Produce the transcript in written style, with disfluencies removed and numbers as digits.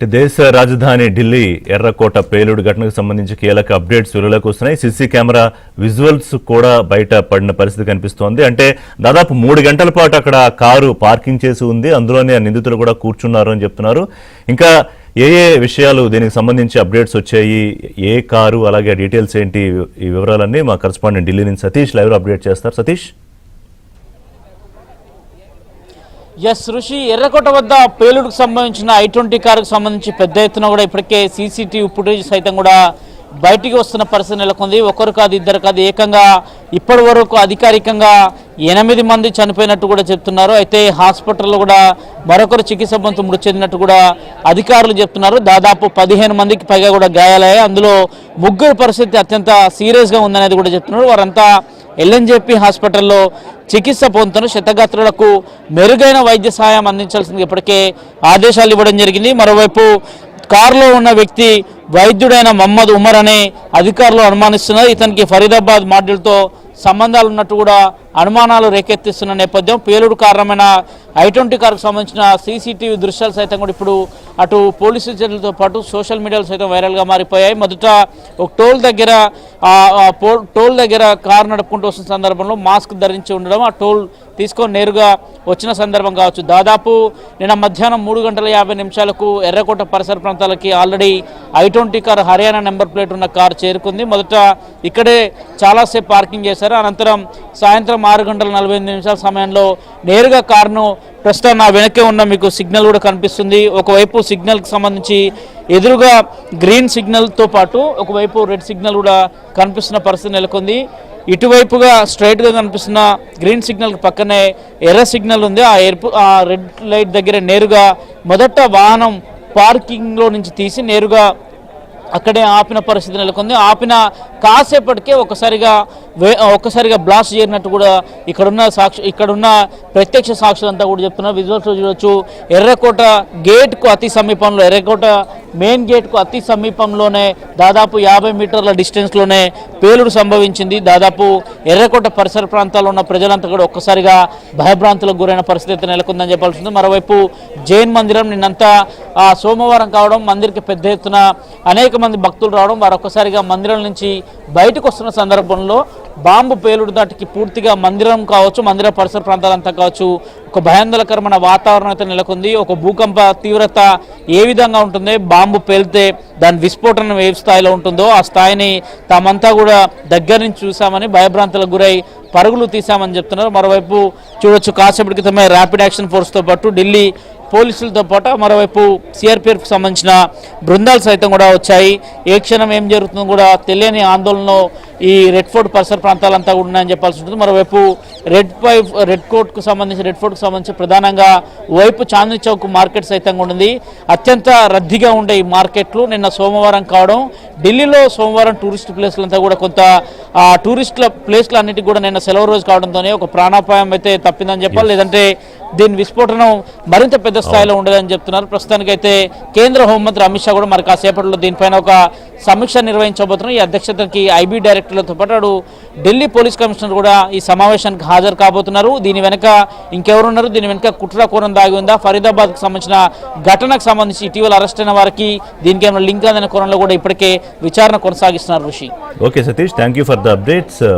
దేశ రాజధాని ఢిల్లీ ఎర్రకోట పేలుడు ఘటనకు సంబంధించి కీలక అప్డేట్స్ వెలుగులోకి వస్తున్నాయి. సీసీ కెమెరా విజువల్స్ కూడా బయట పడిన పరిస్థితి కనిపిస్తోంది. అంటే దాదాపు 3 గంటల పాటు అక్కడ కారు పార్కింగ్ చేసి ఉంది. అందులోనే నిందితులు కూడా కూర్చున్నారు అని చెప్తున్నారు. ఇంకా ఏ విషయాలు దీనికి సంబంధించి అప్డేట్స్ వచ్చాయి, ఏ కారు, అలాగే డీటెయిల్స్ ఏంటి, ఈ వివరాలన్నీ మా కరెస్పాండెంట్ ఢిల్లీ నుంచి సతీష్ లైవ్ అప్డేట్ చేస్తారు. సతీష్. ఋషి, ఎర్రకోట వద్ద పేలుడుకు సంబంధించిన I-20 కారుకు సంబంధించి పెద్ద ఎత్తున కూడా ఇప్పటికే సీసీటీవీ ఫుటేజ్ సైతం కూడా బయటికి వస్తున్న పరిస్థితి నెలకొంది. ఒకరు కాదు, ఇద్దరు కాదు, ఏకంగా ఇప్పటి వరకు అధికారికంగా 8 మంది చనిపోయినట్టు కూడా చెప్తున్నారు. అయితే హాస్పిటల్లో కూడా మరొకరు చికిత్స పొందుతూ మృతి చెందినట్టు కూడా అధికారులు చెప్తున్నారు. దాదాపు 15 మందికి పైగా కూడా గాయాలయ్యాయి. అందులో 3 పరిస్థితి అత్యంత సీరియస్గా ఉందనేది కూడా చెప్తున్నారు. వారంతా LNJP హాస్పిటల్లో చికిత్స పొందుతున్న క్షతగాత్రులకు మెరుగైన వైద్య సహాయం అందించాల్సింది ఇప్పటికే ఆదేశాలు ఇవ్వడం జరిగింది. మరోవైపు కారులో ఉన్న వ్యక్తి వైద్యుడైన మహమ్మద్ ఉమర్ అనే అధికారులు అనుమానిస్తున్నారు. ఇతనికి ఫరీదాబాద్ మాడ్యూల్తో సంబంధాలు ఉన్నట్టు కూడా అనుమానాలు రేకెత్తిస్తున్న నేపథ్యం, పేలుడు కారణమైన I-20 కారుకు సంబంధించిన సీసీటీవీ దృశ్యాలు సైతం కూడా ఇప్పుడు అటు పోలీసు చర్యలతో పాటు సోషల్ మీడియాలో సైతం వైరల్గా మారిపోయాయి. మొదట ఒక టోల్ దగ్గర కారు నడుపుకుంటూ వస్తున్న సందర్భంలో మాస్క్ ధరించి ఉండడం, ఆ టోల్ తీసుకొని నేరుగా వచ్చిన సందర్భం కావచ్చు. దాదాపు నిన్న మధ్యాహ్నం 3:50 ఎర్రకోట పరిసర ప్రాంతాలకి already I-20 car Haryana number plate ఉన్న కారు చేరుకుంది. మొదట ఇక్కడే చాలాసేపు పార్కింగ్ చేశారు. అనంతరం సాయంత్రం 6:48 సమయంలో నేరుగా కారును, ప్రస్తుతం నా వెనకే ఉన్న మీకు సిగ్నల్ కూడా కనిపిస్తుంది, ఒకవైపు సిగ్నల్కి సంబంధించి ఎదురుగా గ్రీన్ సిగ్నల్తో పాటు ఒకవైపు రెడ్ సిగ్నల్ కూడా కనిపిస్తున్న పరిస్థితి నెలకొంది. ఇటువైపుగా స్ట్రైట్గా కనిపిస్తున్న గ్రీన్ సిగ్నల్ పక్కనే ఎర్ర సిగ్నల్ ఉంది. ఆ రెడ్ లైట్ దగ్గర నేరుగా మొదట వాహనం పార్కింగ్లో నుంచి తీసి నేరుగా అక్కడే ఆపిన పరిస్థితి నెలకొంది. ఆపిన కాసేపటికే ఒక్కసారిగా బ్లాస్ట్ చేరినట్టు కూడా ఇక్కడున్న ప్రత్యక్ష సాక్షులంతా కూడా చెప్తున్నారు. విజువల్స్ చూడవచ్చు. ఎర్రకోట గేట్కు అతి సమీపంలో, ఎర్రకోట మెయిన్ గేట్కు అతి సమీపంలోనే దాదాపు 50 మీటర్ల డిస్టెన్స్లోనే పేలుడు సంభవించింది. దాదాపు ఎర్రకోట పరిసర ప్రాంతాల్లో ఉన్న ప్రజలంతా కూడా ఒక్కసారిగా భయభ్రాంతులకు గురైన పరిస్థితి నెలకొందని చెప్పాల్సింది. మరోవైపు జైన్ మందిరం నిన్నంతా సోమవారం కావడం, మందిరికి పెద్ద ఎత్తున అనేక మంది భక్తులు రావడం, వారు ఒక్కసారిగా మందిరం నుంచి బయటకు వస్తున్న సందర్భంలో బాంబు పేలుడు దాటికి పూర్తిగా మందిరం కావచ్చు, మందిర పరిసర ప్రాంతాలంతా కావచ్చు, ఒక భయాందోళనకరమైన వాతావరణం అయితే నెలకొంది. ఒక భూకంప తీవ్రత ఏ విధంగా ఉంటుంది, బాంబు పేలితే దాని విస్ఫోటనం ఏ స్థాయిలో ఉంటుందో ఆ స్థాయిని తామంతా కూడా దగ్గర నుంచి చూసామని, భయభ్రాంతులకు గురై పరుగులు తీసామని చెప్తున్నారు. మరోవైపు చూడొచ్చు, కాసేపటి క్రితమే ర్యాపిడ్ యాక్షన్ ఫోర్స్తో పాటు ఢిల్లీ పోలీసులతో పాటు మరోవైపు CRPFకు సంబంధించిన బృందాలు సైతం కూడా వచ్చాయి. ఏ క్షణం ఏం జరుగుతుందో కూడా తెలియని ఆందోళనలో ఈ రెడ్ ఫోర్ట్ పరిసర ప్రాంతాలంతా కూడా ఉన్నాయని చెప్పాల్సి ఉంటుంది. మరోవైపు రెడ్ ఫోర్ట్కు సంబంధించి ప్రధానంగా వైపు చాందనీ చౌక్ మార్కెట్ సైతం ఉంది. అత్యంత రద్దీగా ఉండే ఈ మార్కెట్లు నిన్న సోమవారం కావడం, ఢిల్లీలో సోమవారం టూరిస్ట్ ప్లేస్లంతా కూడా కొంత టూరిస్టుల ప్లేస్లు అన్నిటికీ కూడా నిన్న సెలవు రోజు కావడంతోనే ఒక ప్రాణాపాయం అయితే తప్పిందని చెప్పాలి. లేదంటే దీని విస్ఫోటనం మరింత పెద్ద స్థాయిలో ఉండదని చెప్తున్నారు. ప్రస్తుతానికైతే కేంద్ర హోంమంత్రి అమిత్ షా కూడా మరి కాసేపట్లో దీనిపైన ఒక సమీక్ష నిర్వహించబోతున్నారు. ఈ అధ్యక్షతకి IB డైరెక్టర్లతో పాటు ఢిల్లీ పోలీస్ కమిషనర్ కూడా ఈ సమావేశానికి హాజరు కాబోతున్నారు. దీని వెనుక ఇంకెవరున్నారు, దీని వెనుక కుట్ర కోణం దాగి ఉందా, ఫరీదాబాద్కు సంబంధించిన ఘటనకు సంబంధించి ఇటీవల అరెస్ట్ అయిన వారికి దీనికి ఏమైనా లింక్ అనే కోణంలో కూడా ఇప్పటికే విచారణ కొనసాగిస్తున్నారు. ఋషి. Okay Satish, thank you for the updates.